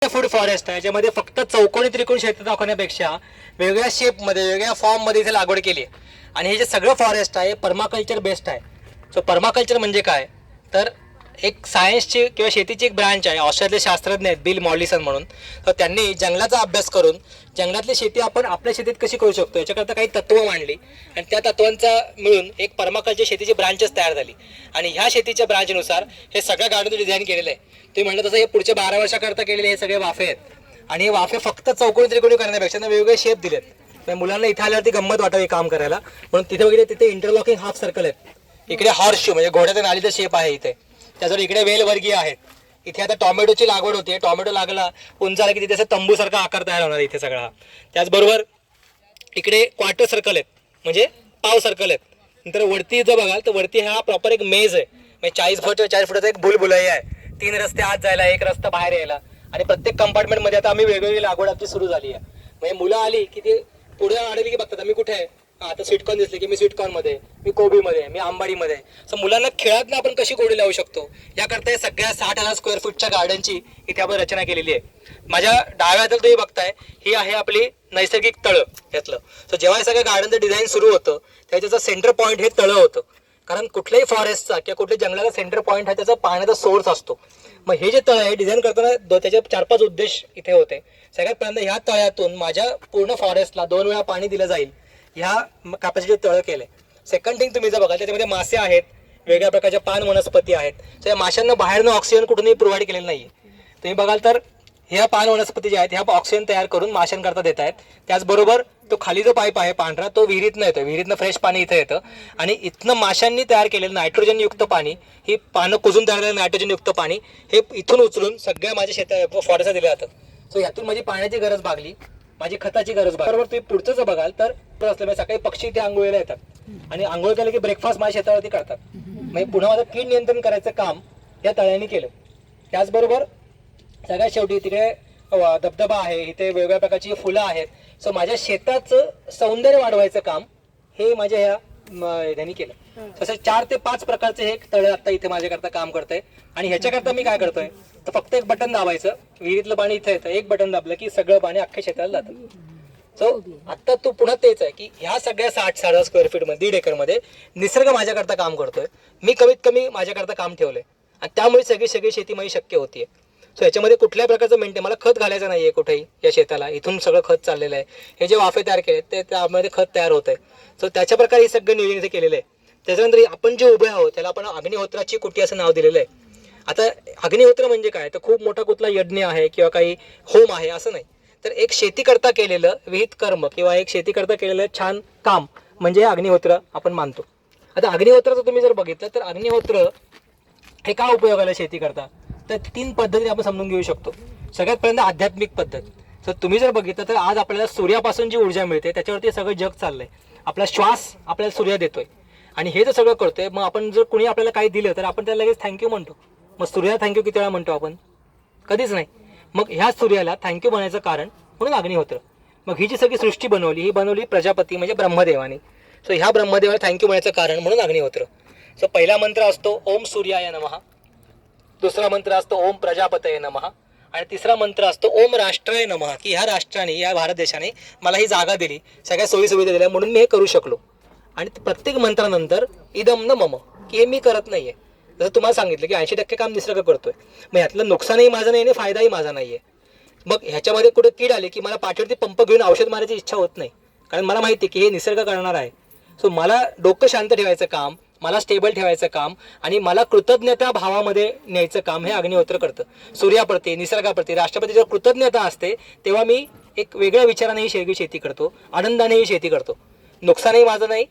Food forest आहे, याच्यामध्ये फक्त चौकोनी त्रिकोणी क्षेत्र दाखवण्यापेक्षा वेगवेगळ्या शेपमध्ये वेगवेगळ्या फॉर्ममध्ये इथे लागवड केली आहे. आणि हे जे सगळं फॉरेस्ट आहे पर्माकल्चर बेस्ड आहे. सो पर्माकल्चर म्हणजे काय, तर एक सायन्सची किंवा शेतीची एक ब्रांच आहे. ऑस्ट्रेलियातले शास्त्रज्ञ आहेत बिल मॉलिसन म्हणून. तर त्यांनी जंगलाचा अभ्यास करून जंगलातली शेती आपण आपल्या शेतीत कशी करू शकतो याच्याकरता काही तत्त्व मांडली आणि त्या तत्वांचा मिळून एक पर्माकल्चर शेतीची ब्रांचच तयार झाली. आणि ह्या शेतीच्या ब्रांचनुसार हे सगळ्या गार्डनचं डिझाईन केलेलं आहे. तुम्ही म्हटलं तसं हे पुढच्या 12 वर्षाकरता केलेले हे सगळे वाफे आहेत. आणि हे वाफे फक्त चौकोनी त्रिकोणी करण्यापेक्षा वेगवेगळे शेप दिलेत. तर मुलांना इथे आल्यावरती गंमत वाटावी काम करायला म्हणून तिथे वगैरे तिथे इंटरलॉकिंग हाफ सर्कल आहेत. इकडे हॉर्स शू म्हणजे घोड्याच्या नालीचा शेप आहे इथे. त्याच्यावर इकडे वेलवर्गीय आहेत. इथे आता टॉमॅटोची लागवड होते. टॉमॅटो लागला उंच आला की तिथे असं तंबूसारखा आकार तयार होणार इथे सगळा. त्याचबरोबर इकडे क्वार्टर सर्कल आहेत म्हणजे पाव सर्कल आहेत. नंतर वरती जर बघाल तर वरती हा प्रॉपर एक मेज आहे म्हणजे 40 फुटाचा एक भुलभुलाई आहे. 3 रस्ते आत जायला, 1 रस्ता बाहेर यायला. आणि प्रत्येक कंपार्टमेंटमध्ये आता आम्ही वेगवेगळी लागवड आमची सुरू झाली आहे. म्हणजे मुलं आली की ते पुढे आलेली की बघतात आम्ही कुठे आहे. आता स्वीटकॉर्न दिसले की मी स्वीटकॉर्नमध्ये, मी कोबीमध्ये, मी आंबाडीमध्ये. सो मुलांना खेळातनं आपण कशी गोडी लावू शकतो याकरता सगळ्या 60,000 स्क्वेअर फूटच्या गार्डनची इथे आपण रचना केलेली आहे. माझ्या डाव्या हातात तुम्ही बघताय ही आहे आपली नैसर्गिक तळं यातलं. सो जेव्हा हे सगळं गार्डनचं डिझाईन सुरू होतं त्याचं सेंटर पॉईंट हे तळं होतं. कारण कुठल्याही फॉरेस्टचा किंवा कुठल्याही जंगलाचा सेंटर पॉईंट हा त्याचा पाण्याचा सोर्स असतो. मग हे जे तळ आहे डिझाईन करताना त्याचे 4-5 उद्देश इथे होते. सगळ्यात पहिल्यांदा ह्या तळ्यातून माझ्या पूर्ण फॉरेस्टला 2 वेळा पाणी दिलं जाईल ह्या कॅपॅसिटी तळं केलंय. सेकंड थिंग तुम्ही जर बघाल त्याच्यामध्ये मासे आहेत, वेगळ्या प्रकारच्या पान वनस्पती आहेत. तर या माशांना बाहेरनं ऑक्सिजन कुठूनही प्रोव्हाइड केलेलं नाहीये. तुम्ही बघाल तर ह्या पान वनस्पती ज्या आहेत ह्या ऑक्सिजन तयार करून माशांकरता देत आहेत. त्याचबरोबर तो खाली जो पाईप आहे पांढरा तो विहिरीतनं येतो. विहिरीतनं फ्रेश पाणी इथं येतं आणि इथनं माशांनी तयार केलेलं नायट्रोजनयुक्त पाणी, ही पानं कुजून तयार केलेलं नायट्रोजनयुक्त पाणी हे इथून उचलून सगळ्या माझ्या फॉरेस्टला दिलं जातं. सो यातून माझी पाण्याची गरज भागली, माझी खताची गरज भागली. बरोबर तुम्ही पुढचं जर बघाल तर असल्यामुळे सकाळी पक्षी इथे आंघोळीला येतात आणि आंघोळ केलं की ब्रेकफास्ट माझ्या शेतावरती करतात. म्हणजे पुन्हा माझं कीड नियंत्रण करायचं काम या तळ्याने केलं. त्याचबरोबर सगळ्यात शेवटी तिकडे धबधबा आहे, इथे वेगवेगळ्या प्रकारची फुलं आहेत. सो माझ्या शेताचं सौंदर्य वाढवायचं काम हे माझ्या ह्या त्यांनी केलं. तसं 4 ते 5 प्रकारचे हे तळं आता इथे माझ्याकरता काम करतंय. आणि ह्याच्याकरता मी काय करतोय तर फक्त एक बटन दाबायचं, विहिरीतलं पाणी इथे येतं, एक बटन दाबलं की सगळं पाणी अख्ख्या शेताला जातं. सो आता तो पुन्हा तेच आहे की ह्या सगळ्या 60,000 स्क्वेअर फीटमध्ये 1.5 एकरमध्ये निसर्ग माझ्याकरता काम करतोय. मी कमीत कमी माझ्याकरता काम ठेवलंय आणि त्यामुळे सगळी शेती माझी शक्य होतीये. सो याच्यामध्ये कुठल्या प्रकारचं मेंटेन मला खत घालायचं नाहीये कुठेही या शेताला. इथून सगळं खत चाललेलं आहे. हे जे वाफे तयार केले ते त्यामध्ये खत तयार होत आहे. सो त्याच्या प्रकारे हे सगळं नियोजन इथे केलेलं आहे. त्याच्यानंतर आपण जे उभे आहोत त्याला आपण अग्निहोत्राची कुटी असं नाव दिलेलं आहे. आता अग्निहोत्र म्हणजे काय तर खूप मोठा कुठला यज्ञ आहे किंवा काही होम आहे असं नाही, तर एक शेतीकरता केलेलं विहित कर्म किंवा एक शेतीकरता केलेलं छान काम म्हणजे अग्निहोत्र आपण मानतो. आता अग्निहोत्राचं तुम्ही जर बघितलं तर अग्निहोत्र हे का उपयोगाला शेती करता तर 3 पद्धती आपण समजून घेऊ शकतो. सगळ्यात पहिल्यांदा आध्यात्मिक पद्धत. तर तुम्ही जर बघितलं तर आज आपल्याला सूर्यापासून जी ऊर्जा मिळते त्याच्यावरती सगळं जग चाललंय. आपला श्वास आपल्याला सूर्य देतोय आणि हे जर सगळं करतोय मग आपण जर कुणी आपल्याला काही दिलं तर आपण त्याला लगेच थँक्यू म्हणतो. मग सूर्याला थँक्यू किती वेळा म्हणतो आपण? कधीच नाही. मग ह्या सूर्याला थँक्यू म्हणायचं कारण म्हणून अग्निहोत्र. मग ही जी सगळी सृष्टी ही बनवली प्रजापती म्हणजे ब्रह्मदेवाने. सो ह्या ब्रह्मदेवाला थँक्यू म्हणायचं कारण म्हणून अग्निहोत्र. सो पहिला मंत्र असतो ओम सूर्याय नमः, दुसरा मंत्र असतो ओम प्रजापतये नमः आणि तिसरा मंत्र असतो ओम राष्ट्राय नमः, की ह्या राष्ट्राने या भारत देशाने मला ही जागा दिली, सगळ्या सोयी सुविधा दिल्या म्हणून मी हे करू शकलो. आणि प्रत्येक मंत्रानंतर इदम न मम, की हे मी करत नाहीये. जसं तुम्हाला सांगितलं की 80% काम निसर्ग करतोय. मग ह्यातलं नुकसानही माझं नाही आणि फायदाही माझा नाहीये. मग ह्याच्यामध्ये कुठे कीड आली की मला पाठीवरती पंप घेऊन औषध मारायची इच्छा होत नाही, कारण मला माहिती आहे की हे निसर्ग करणार आहे. सो मला डोकं शांत ठेवायचं काम, मला स्टेबल ठेवायचं काम आणि मला कृतज्ञता भावामध्ये न्यायचं काम हे अग्निहोत्र करतं. सूर्याप्रती, निसर्गाप्रती, राष्ट्रप्रती जेव्हा कृतज्ञता असते तेव्हा मी एक वेगळ्या विचारानेही शेती करतो, आनंदानेही शेती करतो. नुकसानही माझं नाही,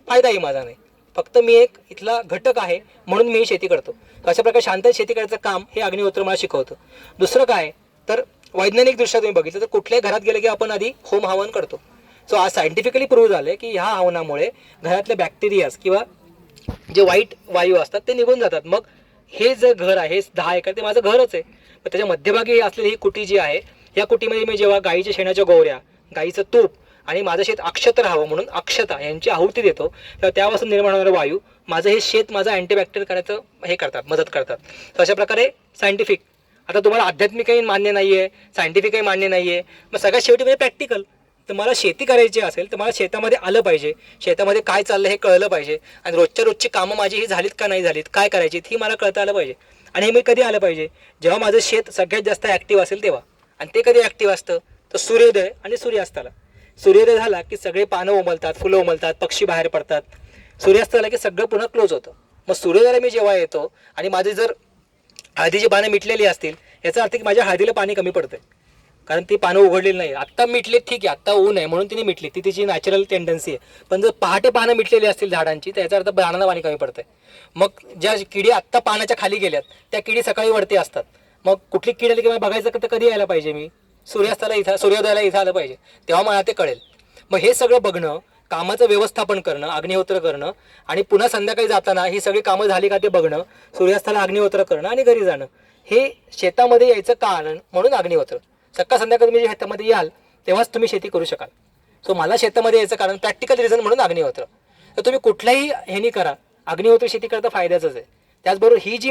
फायदाही माझा नाही, फक्त मी एक इथला घटक आहे म्हणून मी शेती करतो. अशा प्रकारे शांत शेती करायचं काम हे अग्निहोत्र मला शिकवतं. दुसरं काय तर वैज्ञानिक दृष्ट्या तुम्ही बघितलं तर कुठल्याही घरात गेलं की आपण आधी होम हवन करतो. सो आज सायंटिफिकली प्रूव्ह झालं की ह्या हवनामुळे घरातले बॅक्टेरियाज किंवा जे वाईट वायू असतात ते निघून जातात. मग हे जे घर आहे 10 एकर ते माझं घरच आहे. पण त्याच्या मध्यभागी असलेली ही कुटी जी आहे या कुटीमध्ये मी जेव्हा गाईच्या शेणाच्या गोवऱ्या, गाईचं तूप आणि माझं शेत अक्षत राहावं म्हणून अक्षता यांची आहुती देतो, तेव्हा त्यापासून निर्माण होणारे वायू माझं हे शेत माझं अँटीबॅक्टेरियल करायचं हे करतात, मदत करतात. तर अशा प्रकारे सायंटिफिक आता तुम्हाला आध्यात्मिकही मान्य नाही आहे, सायंटिफिकही मान्य नाही आहे, मग सगळ्यात शेवटी म्हणजे प्रॅक्टिकल. तर मला शेती करायची असेल तर मला शेतामध्ये आलं पाहिजे, शेतामध्ये काय चाललं हे कळलं पाहिजे, आणि रोजच्या रोजची कामं माझी ही झालीत का नाही झालीत, काय करायची ही मला कळता आलं पाहिजे. आणि हे मी कधी आलं पाहिजे, जेव्हा माझं शेत सगळ्यात जास्त ॲक्टिव्ह असेल तेव्हा. आणि ते कधी ॲक्टिव्ह असतं तर सूर्योदय आणि सूर्यास्ताला. सूर्योदय झाला की सगळे पानं उमलतात, फुलं उमलतात, पक्षी बाहेर पडतात. सूर्यास्त झाला की सगळं पुन्हा क्लोज होतं. मग सूर्योदयाला मी जेव्हा येतो आणि माझी जर हळदीची पानं मिटलेली असतील, याचा अर्थ की माझ्या हळदीला पाणी कमी पडतंय, कारण ती पानं उघडलेली नाही. आत्ता मिटली ठीक आहे, आत्ता ऊन आहे म्हणून तिने मिटली, ती तिची नॅचरल टेंडन्सी आहे. पण जर पहाटे पानं मिटलेली असतील झाडांची तर याचा अर्थ पानांना पाणी कमी पडतंय. मग ज्या किडी आत्ता पानाच्या खाली गेल्यात त्या किडी सकाळी वरती असतात. मग कुठली किड आली की मला बघायचं तर कधी यायला पाहिजे, मी सूर्यास्ताला इथं सूर्योदयाला इथं आलं पाहिजे, तेव्हा मला ते कळेल. मग हे सगळं बघणं, कामाचं व्यवस्थापन करणं, अग्निहोत्र करणं, आणि पुन्हा संध्याकाळी जाताना ही सगळी कामं झाली का ते बघणं, सूर्यास्ताला अग्निहोत्र करणं आणि घरी जाणं, हे शेतामध्ये यायचं कारण म्हणून अग्निहोत्र. सकाळ संध्याकाळ तुम्ही शेतामध्ये याल तेव्हाच तुम्ही शेती करू शकाल. सो मला शेतामध्ये यायचं कारण प्रॅक्टिकल रिझन म्हणून अग्निहोत्र. तर तुम्ही कुठल्याही ह्यानी करा, अग्निहोत्र शेती करता फायद्याचंच आहे. त्याचबरोबर ही जी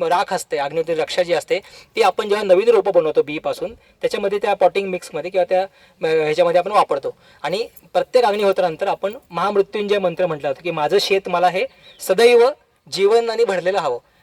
राख असते, अग्निहोत्री रक्षा जी असते, ती आपण जेव्हा नवीन रोपं बनवतो बीपासून, त्याच्यामध्ये त्या पॉटिंग मिक्समध्ये किंवा त्या ह्याच्यामध्ये आपण वापरतो. आणि प्रत्येक अग्निहोत्रानंतर आपण महामृत्युंजय मंत्र म्हटलं होतं की माझं शेत मला हे सदैव जीवनाने भरलेलं हवं.